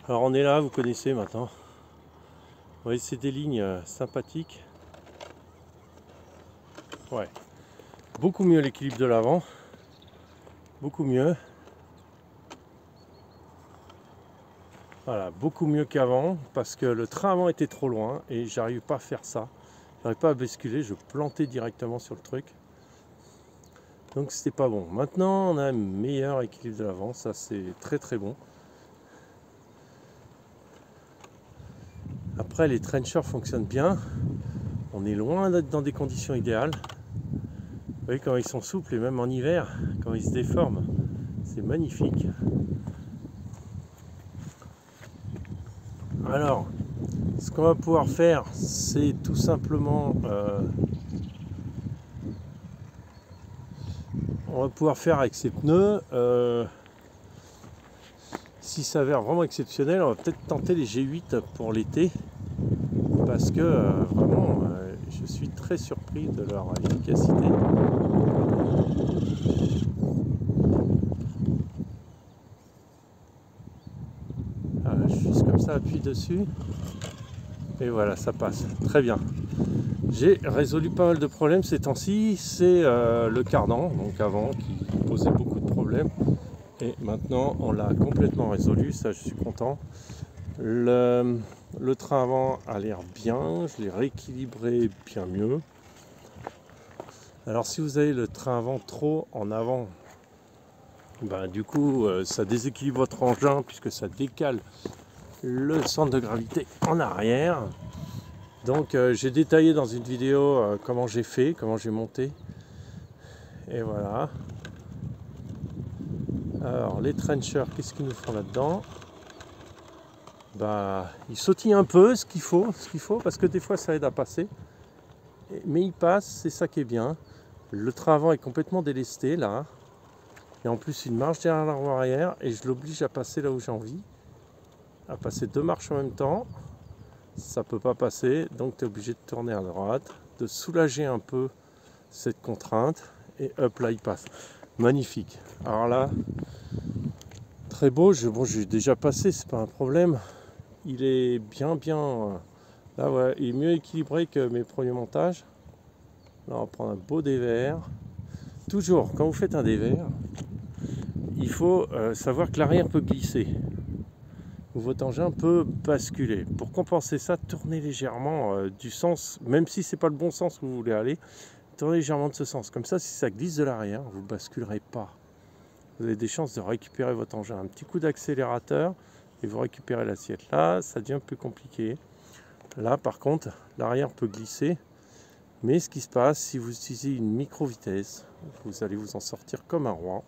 Alors on est là, vous connaissez maintenant. Vous voyez, c'est des lignes sympathiques. Ouais. Beaucoup mieux l'équilibre de l'avant. Beaucoup mieux. Voilà, beaucoup mieux qu'avant parce que le train avant était trop loin et j'arrive pas à faire ça. J'arrive pas à basculer, je plantais directement sur le truc. Donc c'était pas bon. Maintenant on a un meilleur équilibre de l'avant, ça c'est très très bon. Après les trenchers fonctionnent bien. On est loin d'être dans des conditions idéales. Vous voyez quand ils sont souples et même en hiver, quand ils se déforment, c'est magnifique. Alors, ce qu'on va pouvoir faire, c'est tout simplement, on va pouvoir faire avec ces pneus, s'il s'avère vraiment exceptionnel, on va peut-être tenter les G8 pour l'été, parce que vraiment, je suis très surpris de leur efficacité. Voilà, juste comme ça, appuie dessus, et voilà, ça passe, très bien. J'ai résolu pas mal de problèmes ces temps-ci, c'est le cardan, donc avant, qui posait beaucoup de problèmes. Et maintenant, on l'a complètement résolu, ça je suis content. Le train avant a l'air bien, je l'ai rééquilibré bien mieux. Alors si vous avez le train avant trop en avant, ben, du coup ça déséquilibre votre engin puisque ça décale le centre de gravité en arrière. Donc j'ai détaillé dans une vidéo comment j'ai fait, comment j'ai monté. Et voilà. Alors les trenchers, qu'est-ce qu'ils nous font là-dedans? Bah, ils sautillent un peu ce qu'il faut, parce que des fois ça aide à passer. Mais ils passent, c'est ça qui est bien. Le train avant est complètement délesté là. Et en plus une marche derrière la roue arrière et je l'oblige à passer là où j'ai envie. À passer deux marches en même temps. Ça peut pas passer, donc tu es obligé de tourner à droite, de soulager un peu cette contrainte. Et hop là il passe. Magnifique. Alors là, très beau, j'ai déjà passé, c'est pas un problème. Il est bien là ouais, il est mieux équilibré que mes premiers montages. Là on va prendre un beau dévers. Toujours quand vous faites un dévers, il faut savoir que l'arrière peut glisser. Votre engin peut basculer. Pour compenser ça, tournez légèrement du sens, même si c'est pas le bon sens où vous voulez aller, tournez légèrement de ce sens. Comme ça, si ça glisse de l'arrière, vous ne basculerez pas. Vous avez des chances de récupérer votre engin. Un petit coup d'accélérateur et vous récupérez l'assiette. Là, ça devient plus compliqué. Là, par contre, l'arrière peut glisser. Mais ce qui se passe, si vous utilisez une micro-vitesse, vous allez vous en sortir comme un roi.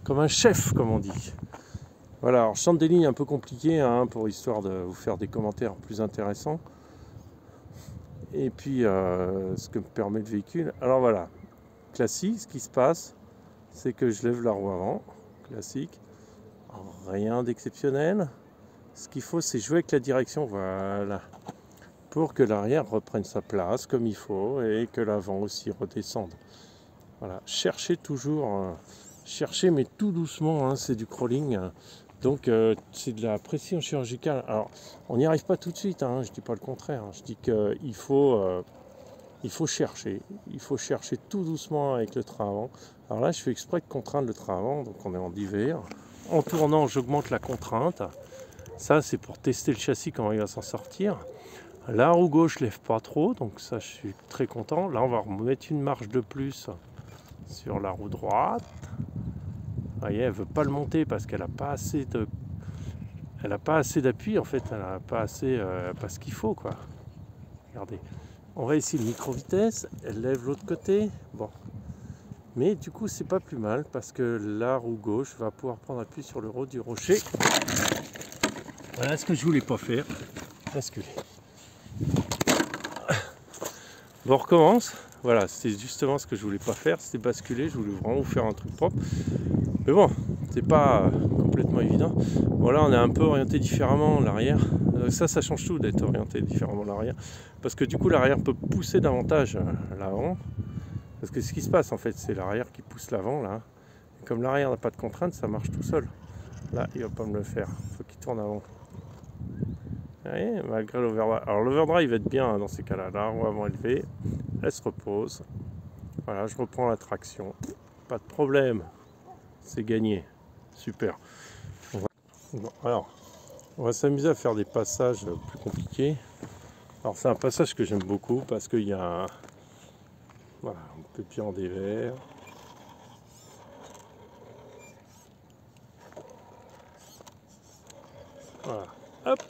Comme un chef, comme on dit. Voilà, alors je chante des lignes un peu compliquées hein, pour histoire de vous faire des commentaires plus intéressants. Et puis, ce que me permet le véhicule. Alors voilà, classique, ce qui se passe, c'est que je lève la roue avant, classique. Alors, rien d'exceptionnel. Ce qu'il faut, c'est jouer avec la direction, voilà. Pour que l'arrière reprenne sa place comme il faut et que l'avant aussi redescende. Voilà, cherchez toujours, cherchez mais tout doucement, hein, c'est du crawling. Donc c'est de la pression chirurgicale. Alors on n'y arrive pas tout de suite, hein, je ne dis pas le contraire. Je dis qu'il faut, chercher. Il faut chercher tout doucement avec le train avant. Alors là je fais exprès de contraindre le train avant, donc on est en divers. En tournant j'augmente la contrainte. Ça c'est pour tester le châssis, comment il va s'en sortir. La roue gauche lève pas trop, donc ça je suis très content. Là on va remettre une marche de plus sur la roue droite. Vous voyez, elle ne veut pas le monter parce qu'elle n'a pas assez de, elle n'a pas assez d'appui en fait, elle n'a pas assez, pas ce qu'il faut quoi. Regardez, on va essayer le micro-vitesse, elle lève l'autre côté, bon. Mais du coup c'est pas plus mal parce que la roue gauche va pouvoir prendre appui sur le haut du rocher. Voilà ce que je voulais pas faire, basculer. Bon, on recommence. Voilà, c'était justement ce que je voulais pas faire, c'était basculer, je voulais vraiment vous faire un truc propre. Mais bon, c'est pas complètement évident. Bon là on est un peu orienté différemment l'arrière. Ça change tout d'être orienté différemment l'arrière. Parce que du coup l'arrière peut pousser davantage l'avant. Parce que ce qui se passe en fait, c'est l'arrière qui pousse l'avant là. Et comme l'arrière n'a pas de contrainte, ça marche tout seul. Là il va pas me le faire, il faut qu'il tourne avant. voyez, malgré l'overdrive. Alors l'overdrive va être bien dans ces cas-là. Là, on va avant élevé, elle se repose. Voilà, je reprends la traction. Pas de problème, c'est gagné. Super. Bon, alors, on va s'amuser à faire des passages plus compliqués. Alors c'est un passage que j'aime beaucoup parce qu'il y a voilà, un pépin en dévers. Voilà, hop.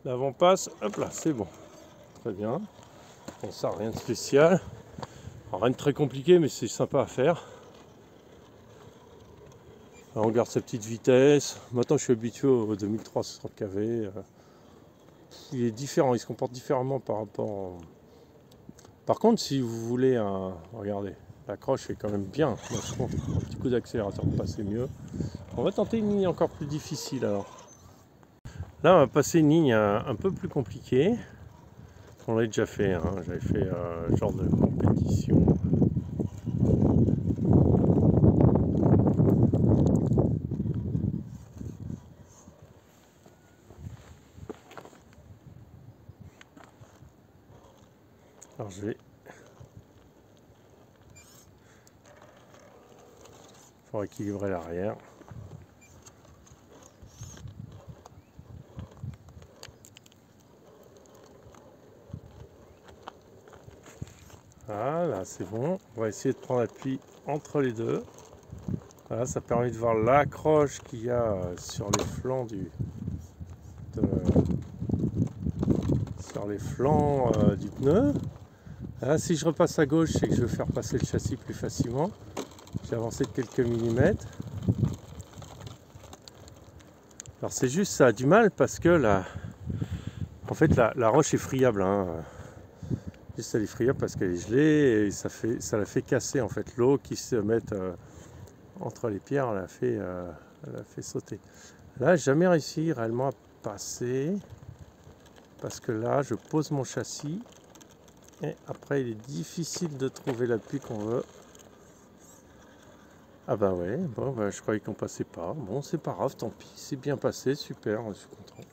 L'avant passe, hop là, c'est bon. Très bien. Bon, ça, rien de spécial. Alors, rien de très compliqué, mais c'est sympa à faire. Alors, on garde sa petite vitesse. Maintenant, je suis habitué au 2300 kV. Il est différent, il se comporte différemment par rapport. Par contre, si vous voulez un. Regardez, l'accroche est quand même bien. Moi, je trouve un petit coup d'accélérateur pour passer mieux. On va tenter une ligne encore plus difficile alors. Là, on va passer une ligne un peu plus compliquée. On l'a déjà fait, hein. J'avais fait genre de compétition. Alors je vais. Pour équilibrer l'arrière. Voilà, c'est bon. On va essayer de prendre appui entre les deux. Voilà, ça permet de voir l'accroche qu'il y a sur les flancs sur les flancs du pneu. Là, si je repasse à gauche, c'est que je vais faire passer le châssis plus facilement. J'ai avancé de quelques millimètres. Alors c'est juste, ça a du mal parce que en fait la roche est friable. Hein. Juste elle est friable parce qu'elle est gelée et ça la fait casser en fait. L'eau qui se met entre les pierres, elle la fait sauter. Là, j'ai jamais réussi réellement à passer parce que là, je pose mon châssis et après, il est difficile de trouver l'appui qu'on veut. Ah bah ouais, bon, bah, je croyais qu'on passait pas. Bon, c'est pas grave, tant pis, c'est bien passé, super, je suis content.